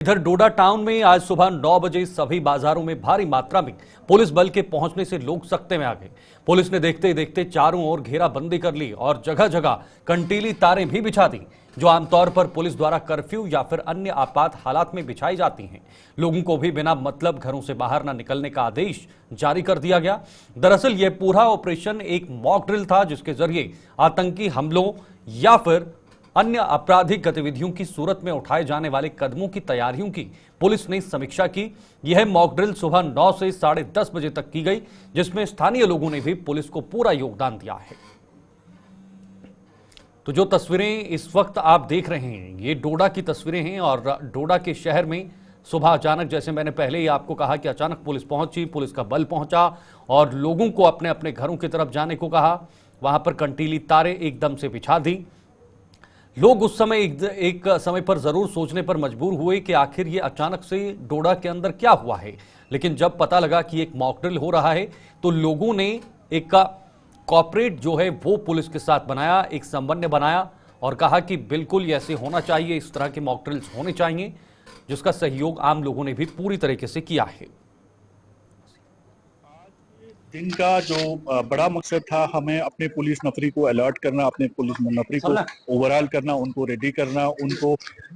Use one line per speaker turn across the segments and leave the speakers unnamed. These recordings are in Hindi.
इधर डोडा टाउन में आज सुबह 9 बजे सभी बाजारों में भारी मात्रा में पुलिस बल के पहुंचने से लोग सकते में आ गए। पुलिस ने देखते ही देखते चारों ओर घेराबंदी कर ली और जगह जगह कंटीली तारें भी बिछा दी, जो आमतौर पर पुलिस द्वारा कर्फ्यू या फिर अन्य आपात हालात में बिछाई जाती हैं। लोगों को भी बिना मतलब घरों से बाहर न निकलने का आदेश जारी कर दिया गया। दरअसल यह पूरा ऑपरेशन एक मॉक ड्रिल था, जिसके जरिए आतंकी हमलों या फिर अन्य आपराधिक गतिविधियों की सूरत में उठाए जाने वाले कदमों की तैयारियों की पुलिस ने समीक्षा की। यह मॉक ड्रिल सुबह 9 से 10:30 बजे तक की गई, जिसमें स्थानीय लोगों ने भी पुलिस को पूरा योगदान दिया है। तो जो तस्वीरें इस वक्त आप देख रहे हैं, ये डोडा की तस्वीरें हैं और डोडा के शहर में सुबह अचानक, जैसे मैंने पहले ही आपको कहा कि अचानक पुलिस पहुंची, पुलिस का बल पहुंचा और लोगों को अपने अपने घरों की तरफ जाने को कहा। वहां पर कंटीली तारें एकदम से बिछा दी। लोग उस समय एक समय पर जरूर सोचने पर मजबूर हुए कि आखिर ये अचानक से डोडा के अंदर क्या हुआ है, लेकिन जब पता लगा कि एक मॉक ड्रिल हो रहा है तो लोगों ने एक कॉर्पोरेट जो है वो पुलिस के साथ बनाया, एक समन्वय बनाया और कहा कि बिल्कुल ये ऐसे होना चाहिए, इस तरह के मॉक ड्रिल्स होने चाहिए, जिसका सहयोग आम लोगों ने भी पूरी तरीके से किया है।
दिन का जो बड़ा मकसद था, हमें अपने पुलिस नफरी को अलर्ट करना, अपने पुलिस नफरी को ओवरऑल करना, उनको रेडी करना, उनको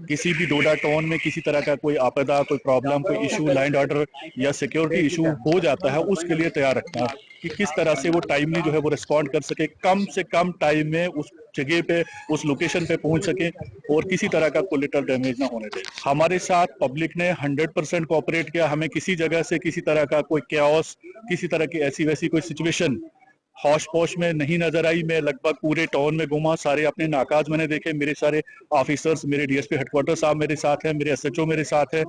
किसी भी डोडा टाउन में किसी तरह का कोई आपदा, कोई प्रॉब्लम, कोई इशू, लैंड ऑर्डर या सिक्योरिटी इशू हो जाता है, उसके लिए तैयार रखना कि किस तरह से वो टाइमली जो है वो रिस्पॉन्ड कर सके, कम से कम टाइम में उस जगह पे, उस लोकेशन पे पहुंच सके और किसी तरह का कोलेटरल डैमेज ना होने दे। हमारे साथ पब्लिक ने 100% कोऑपरेट किया। हमें किसी जगह से किसी तरह का कोई कैओस, किसी तरह की ऐसी वैसी कोई सिचुएशन हौश पौश में नहीं नजर आई। मैं लगभग पूरे टाउन में घूमा, सारे अपने नाकाज मैंने देखे, मेरे सारे ऑफिसर्स, मेरे डीएसपी हेडक्वार्टर साहब मेरे साथ हैं, मेरे एसएचओ मेरे साथ है।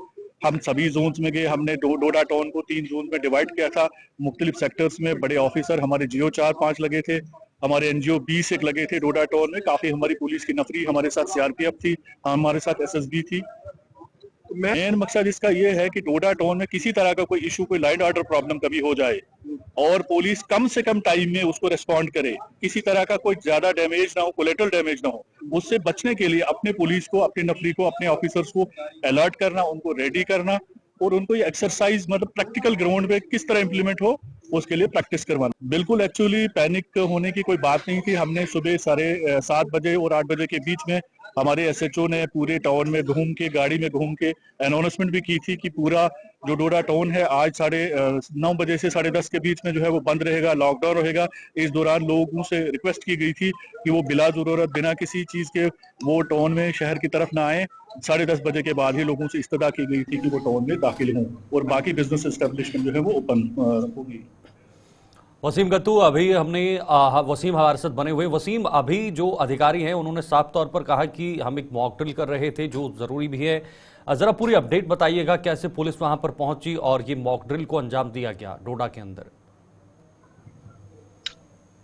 हम सभी जोन्स में गए। हमने डोडा टाउन को 3 जोन में डिवाइड किया था, मुख्तलिफ सेक्टर्स में। बड़े ऑफिसर हमारे जियो 4-5 लगे थे, हमारे एनजीओ 20 एक लगे थे डोडा टाउन में। काफी हमारी पुलिस की नफरी, हमारे साथ सीआरपीएफ थी, हमारे साथ एसएसबी थी। मेन मकसद इसका ये है कि डोडा टाउन में किसी तरह का कोई इशू, कोई लैंड ऑर्डर प्रॉब्लम कभी हो जाए और पुलिस कम से कम टाइम में उसको रिस्पॉन्ड करे, किसी तरह का कोई ज्यादा डैमेज ना हो, कोलेटरल डैमेज ना हो। उससे बचने के लिए अपने पुलिस को, अपनी नफरी को, अपने ऑफिसर्स को अलर्ट करना, उनको रेडी करना और उनको ये एक्सरसाइज मतलब प्रैक्टिकल ग्राउंड पे किस तरह इंप्लीमेंट हो, उसके लिए प्रैक्टिस करवाना। बिल्कुल एक्चुअली पैनिक होने की कोई बात नहीं थी। हमने सुबह 7:30 बजे और 8 बजे के बीच में हमारे एसएचओ ने पूरे टाउन में घूम के, गाड़ी में घूम के अनाउंसमेंट भी की थी कि पूरा जो डोडा टाउन है आज 9:30 बजे से 10:30 के बीच में जो है वो बंद रहेगा, लॉकडाउन रहेगा। इस दौरान लोगों से रिक्वेस्ट की गई थी कि वो बिला जरूरत, बिना किसी चीज के वो टाउन में, शहर की तरफ ना आए। 10:30 बजे के बाद ही लोगों से इस्तदा की गई थी कि वो टाउन में दाखिल हों और बाकी बिजनेस एस्टेब्लिशमेंट जो है वो ओपन होगी।
वसीम गत्तू, अभी हमने वसीम हमारे साथ बने हुए। वसीम, अभी जो अधिकारी हैं उन्होंने साफ तौर पर कहा कि हम एक मॉक ड्रिल कर रहे थे, जो जरूरी भी है। जरा पूरी अपडेट बताइएगा, कैसे पुलिस वहां पर पहुंची और ये मॉक ड्रिल को अंजाम दिया गया डोडा के अंदर।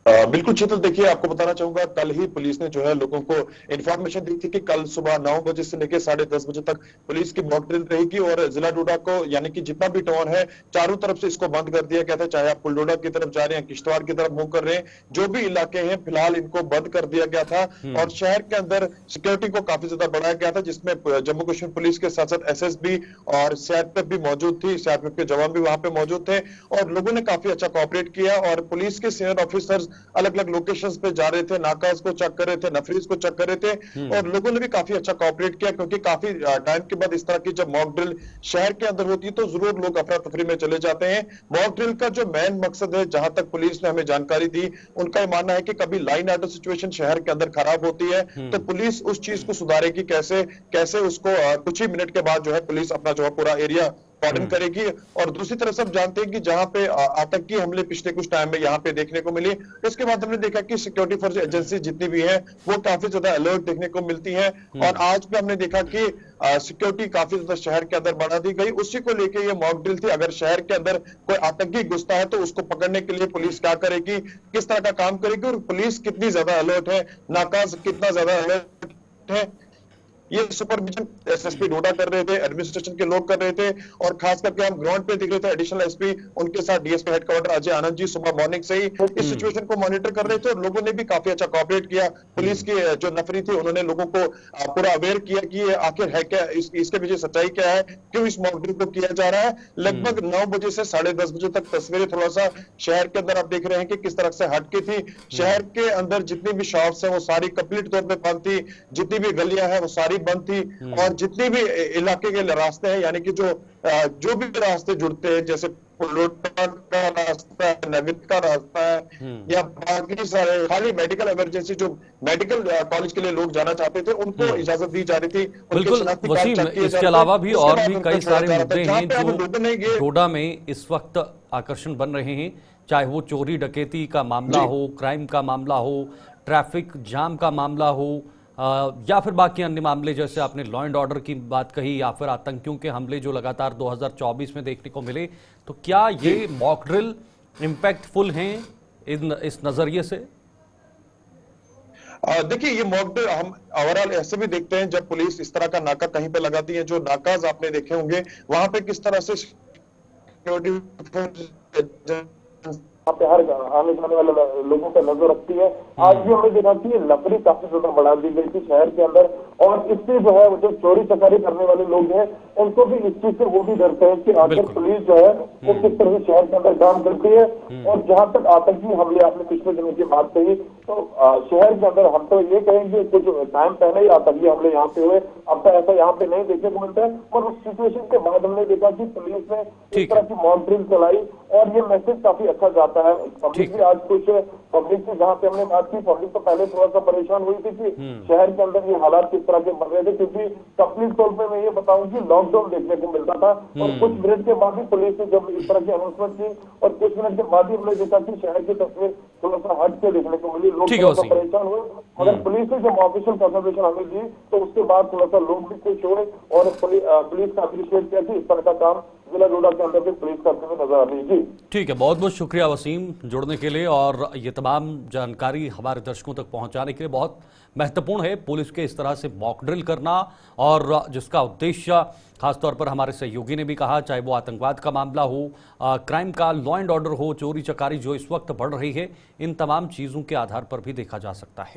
बिल्कुल शीतल, देखिए आपको बताना चाहूंगा, कल ही पुलिस ने जो है लोगों को इन्फॉर्मेशन दी थी कि कल सुबह 9 बजे से लेकर 10:30 बजे तक पुलिस की मॉक ड्रिल रहेगी और जिला डोडा को, यानी कि जितना भी टाउन है, चारों तरफ से इसको बंद कर दिया गया था। चाहे आप पुलडोडा की तरफ जा रहे हैं, किश्तवाड़ की तरफ मूव कर रहे हैं, जो भी इलाके हैं फिलहाल इनको बंद कर दिया गया था। और शहर के अंदर सिक्योरिटी को काफी ज्यादा बढ़ाया गया था, जिसमें जम्मू कश्मीर पुलिस के साथ साथ एसएसबी और सीआरपीएफ भी मौजूद थी। सीआरपीएफ के जवान भी वहां पे मौजूद थे और लोगों ने काफी अच्छा कोऑपरेट किया और पुलिस के सीनियर ऑफिसर्स अलग अलग लोकेशंस पे जा रहे थे, नाकाज को चेक कर रहे थे, नफरीज को चेक कर रहे थे और लोगों ने भी काफी अच्छा कोऑपरेट किया, क्योंकि काफी टाइम के बाद इस तरह की जब मॉक ड्रिल शहर के अंदर होती है तो जरूर लोग अफरा तफरी में चले जाते हैं। मॉक ड्रिल का जो मेन मकसद है, जहां तक पुलिस ने हमें जानकारी दी, उनका मानना है कि कभी लाइन ऑर्डर सिचुएशन शहर के अंदर खराब होती है तो पुलिस उस चीज को सुधारेगी, कैसे कैसे उसको कुछ ही मिनट के बाद जो है पुलिस अपना जो है पूरा एरिया वार्डन करेगी। और दूसरी तरफ सब जानते हैं कि जहां पे आतंकी हमले पिछले कुछ टाइम में यहां पे देखने को मिले, उसके बाद हमने देखा कि सिक्योरिटी फोर्स एजेंसी जितनी भी है वो काफी ज्यादा अलर्ट देखने को मिलती है। और आज भी हमने देखा कि सिक्योरिटी काफी ज्यादा शहर के अंदर बढ़ा दी गई। उसी को लेकर ये मॉक ड्रिल थी। अगर शहर के अंदर कोई आतंकी घुसता है तो उसको पकड़ने के लिए पुलिस क्या करेगी, किस तरह का काम करेगी और पुलिस कितनी ज्यादा अलर्ट है, नाकाज कितना ज्यादा अलर्ट है, ये सुपरविजन एसएसपी डोडा कर रहे थे, एडमिनिस्ट्रेशन के लोग कर रहे थे, और खास करके हम ग्राउंड पे दिख रहे थे एडिशनल एसपी उनके साथ डीएसपी हेडक्वार्टर अजय आनंद जी सुबह मॉर्निंग से ही इस सिचुएशन को मॉनिटर कर रहे थे, और लोगों ने भी काफी अच्छा कोऑपरेट किया। पुलिस की जो नफरी थी उन्होंने लोगों को पूरा अवेयर किया कि ये आखिर है क्या, इसके पीछे सच्चाई क्या है, क्यों इस मॉक ड्रिल को किया जा रहा है। लगभग 9 बजे से 10:30 बजे तक तस्वीरें थोड़ा सा शहर के अंदर आप देख रहे हैं कि किस तरह से हटके थी। शहर के अंदर जितनी भी शॉप्स हैं वो सारी कंप्लीट तौर पे बंद थी, जितनी भी गलियां हैं वो सारी बंद थी, और जितनी भी इलाके के रास्ते हैं, यानी कि जो भी रास्ते जुड़ते हैं, जैसे पुलोटा का रास्ता है, नवीन का रास्ता है, या बाकी सारे खाली मेडिकल इमरजेंसी जो मेडिकल कॉलेज के लिए लोग जाना चाहते थे उनको इजाजत दी जा रही थी।
बिल्कुल वसीम, इसके अलावा भी और भी कई सारे मुद्दे हैं जो डोडा में इस वक्त आकर्षण बन रहे हैं, चाहे वो चोरी डकैती का मामला हो, क्राइम का मामला हो, ट्रैफिक जाम का मामला हो, या फिर बाकी अन्य मामले जैसे आपने लॉ एंड ऑर्डर की बात कही, या फिर आतंकियों के हमले जो लगातार 2024 में देखने को मिले। तो क्या ये मॉक ड्रिल इम्पैक्टफुल हैं इस नजरिए से?
देखिए, ये मॉक ड्रिल हम ओवरऑल ऐसे भी देखते हैं जब पुलिस इस तरह का नाका कहीं पे लगाती है, जो नाकाज आपने देखे होंगे वहां पे किस तरह से यहाँ पे हर आने जाने वाले लोगों पर नजर रखती है। आज भी हमने देखा कि नफरी काफी ज्यादा बढ़ा दी गई थी शहर के अंदर, और इससे जो है जो चोरी चकारी करने वाले लोग हैं उनको भी इस चीज से वो भी डरते हैं कि आखिर पुलिस जो है वो किस तरह से शहर के अंदर काम करती है। और जहां तक आतंकी हमले आपने पिछले दिनों की बात कही, तो शहर के अंदर हम तो ये कहेंगे कुछ टाइम पहले ही आतंकी हमले यहाँ पे हुए, अब तो ऐसा यहाँ पे नहीं देखने को मिलता है। पर उस सिचुएशन के बाद हमने देखा कि पुलिस ने इस तरह की मॉक ड्रिल चलाई, और ये मैसेज काफी अच्छा जाता है। पब्लिक भी आज कुछ पब्लिक से जहाँ पे हमने बात की, पब्लिक तो पहले थोड़ा सा परेशान हुई थी कि शहर के अंदर ये हालात किस तरह के बन रहे थे, क्योंकि कंप्लीट तौर पे मैं ये बताऊं कि लॉकडाउन देखने को मिलता था, और कुछ मिनट के बाद ही पुलिस ने जब इस तरह की अनाउंसमेंट की, और कुछ मिनट के बाद ही हमने देखा कि शहर की तस्वीर थोड़ा सा हट के देखने को मिली, लोग थोड़ा सा परेशान हुए। मगर पुलिस ने जब ऑफिशियल कंफर्मेशन हमें दी तो उसके बाद थोड़ा सा लोग भी खुश हुए, और पुलिस का अप्रिशिएट किया कि इस तरह का काम जिला डोडा के अंदर भी पुलिस करते हुए नजर आ रही है।
ठीक है, बहुत बहुत शुक्रिया वसीम जुड़ने के लिए, और ये तमाम जानकारी हमारे दर्शकों तक पहुंचाने के लिए। बहुत महत्वपूर्ण है पुलिस के इस तरह से मॉक ड्रिल करना, और जिसका उद्देश्य खासतौर पर हमारे सहयोगी ने भी कहा, चाहे वो आतंकवाद का मामला हो, क्राइम का, लॉ एंड ऑर्डर हो, चोरी चकारी जो इस वक्त बढ़ रही है, इन तमाम चीज़ों के आधार पर भी देखा जा सकता है।